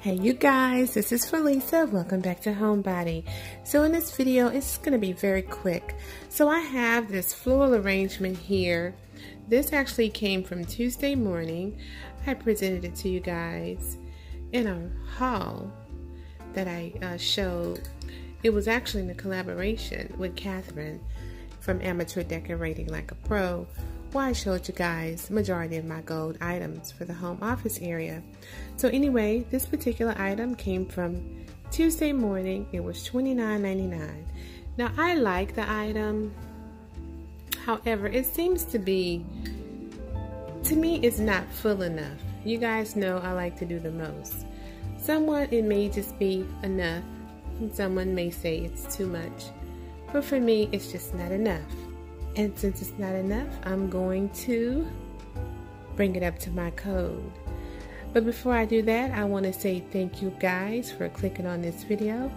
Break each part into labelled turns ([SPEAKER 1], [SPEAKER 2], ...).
[SPEAKER 1] Hey you guys, this is Forlisa. Welcome back to Homebody. So in this video, it's going to be very quick. So I have this floral arrangement here. This actually came from Tuesday morning. I presented it to you guys in a haul that I showed. It was actually in a collaboration with Catherine from Amateur Decorating Like a Pro, where I showed you guys majority of my gold items for the home office area. So anyway, this particular item came from Tuesday morning. It was $29.99. Now I like the item, however, it seems to be, to me, it's not full enough. You guys know I like to do the most. Someone, it may just be enough, and someone may say it's too much. But for me, it's just not enough. And since it's not enough, I'm going to bring it up to my code. But before I do that, I want to say thank you guys for clicking on this video.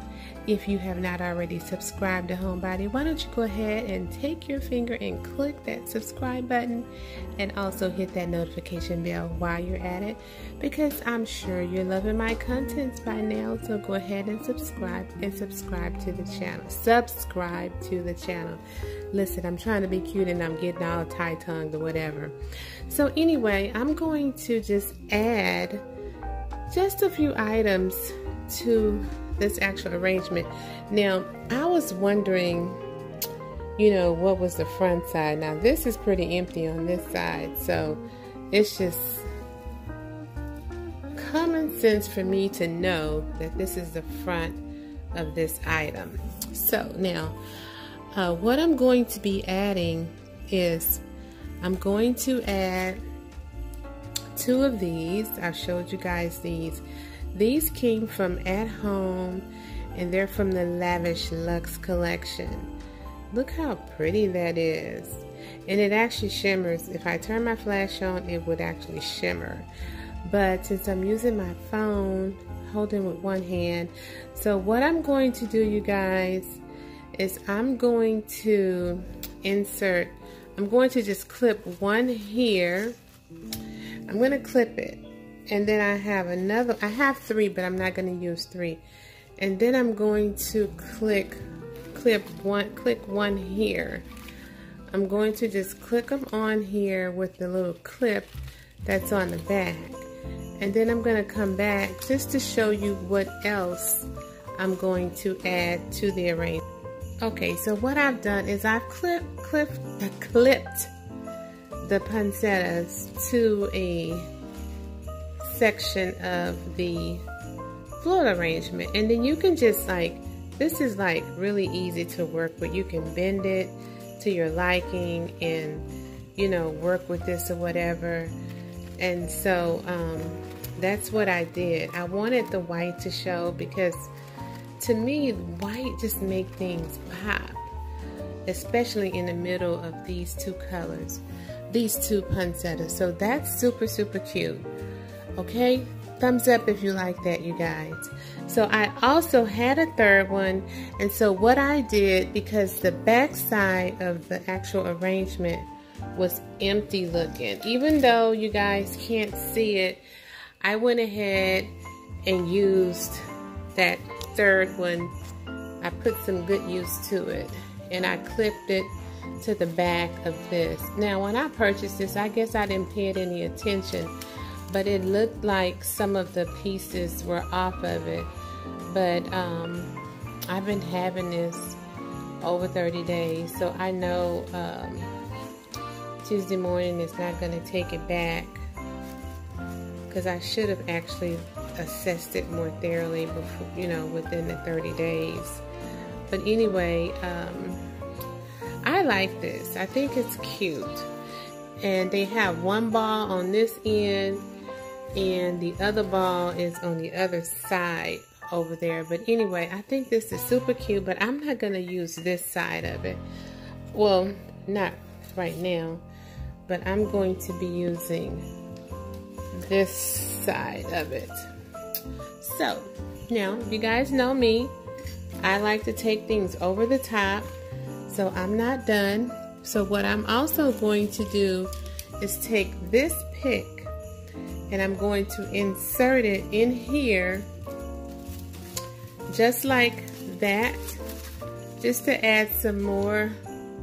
[SPEAKER 1] If you have not already subscribed to Homebody, why don't you go ahead and take your finger and click that subscribe button, and also hit that notification bell while you're at it, because I'm sure you're loving my contents by now. So go ahead and subscribe to the channel. Subscribe to the channel. Listen, I'm trying to be cute and I'm getting all tie-tongued or whatever. So anyway, I'm going to just add just a few items to this actual arrangement. Now, I was wondering, you know, what was the front side. Now, this is pretty empty on this side, so it's just common sense for me to know that this is the front of this item. So now, what I'm going to be adding is I'm going to add two of these. I showed you guys these. These came from At Home, and they're from the Lavish Luxe collection. Look how pretty that is. And it actually shimmers. If I turn my flash on, it would actually shimmer. But since I'm using my phone, holding with one hand, so what I'm going to do, you guys, is I'm going to insert, I'm going to just clip one here. I'm going to clip it. And then I have another, I have three, but I'm not going to use three. And then I'm going to click one here. I'm going to just click them on here with the little clip that's on the back. And then I'm going to come back just to show you what else I'm going to add to the arrangement. Okay, so what I've done is I've clipped the poinsettias to a section of the floral arrangement, and then you can just this is really easy to work with. You can bend it to your liking and, you know, work with this or whatever. And so that's what I did. I wanted the white to show because to me white just make things pop, especially in the middle of these two colors, these two poinsettias. So that's super cute. Okay, thumbs up if you like that, you guys. So I also had a third one, and so what I did, because the back side of the actual arrangement was empty looking, even though you guys can't see it, I went ahead and used that third one. I put some good use to it, and I clipped it to the back of this. Now when I purchased this, I guess I didn't pay it any attention, but it looked like some of the pieces were off of it. But I've been having this over 30 days, so I know Tuesday morning is not going to take it back, because I should have actually assessed it more thoroughly before, you know, within the 30 days. But anyway, I like this. I think it's cute. And they have one ball on this end, and the other ball is on the other side over there. But anyway, I think this is super cute, but I'm not going to use this side of it. Well, not right now, but I'm going to be using this side of it. So now, you guys know me, I like to take things over the top, so I'm not done. So what I'm also going to do is take this pick, and I'm going to insert it in here just like that, just to add some more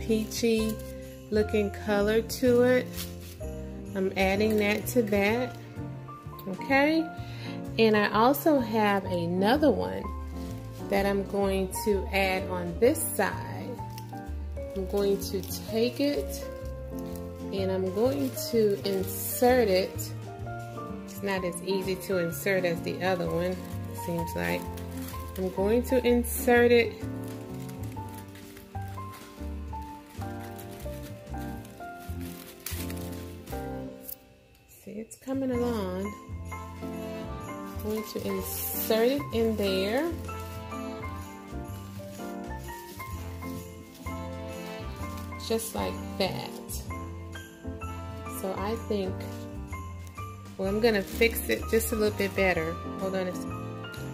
[SPEAKER 1] peachy looking color to it. I'm adding that to that. Okay, and I also have another one that I'm going to add on this side. I'm going to take it and I'm going to insert it. It's not as easy to insert as the other one, it seems like. I'm going to insert it see, it's coming along. I'm going to insert it in there. Just like that. So I think, well, I'm gonna fix it just a little bit better. Hold on a second.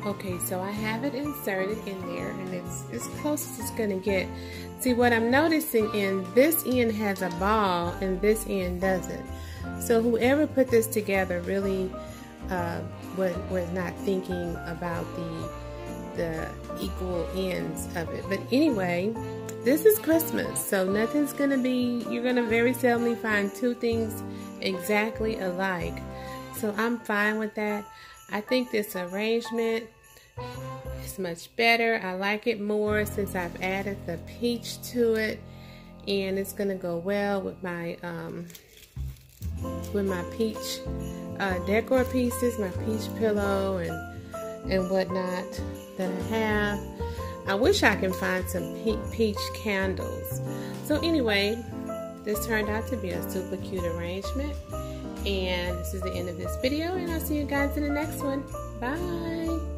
[SPEAKER 1] Okay, so I have it inserted in there, and it's as close as it's gonna get. See, what I'm noticing in this end has a ball and this end doesn't. So whoever put this together really was not thinking about the equal ends of it. But anyway, this is Christmas, so nothing's gonna be, you're gonna very seldomly find two things exactly alike. So I'm fine with that. I think this arrangement is much better. I like it more since I've added the peach to it, and it's gonna go well with my peach decor pieces, my peach pillow and whatnot that I have. I wish I can find some peach candles. So anyway, this turned out to be a super cute arrangement. And this is the end of this video, and I'll see you guys in the next one. Bye!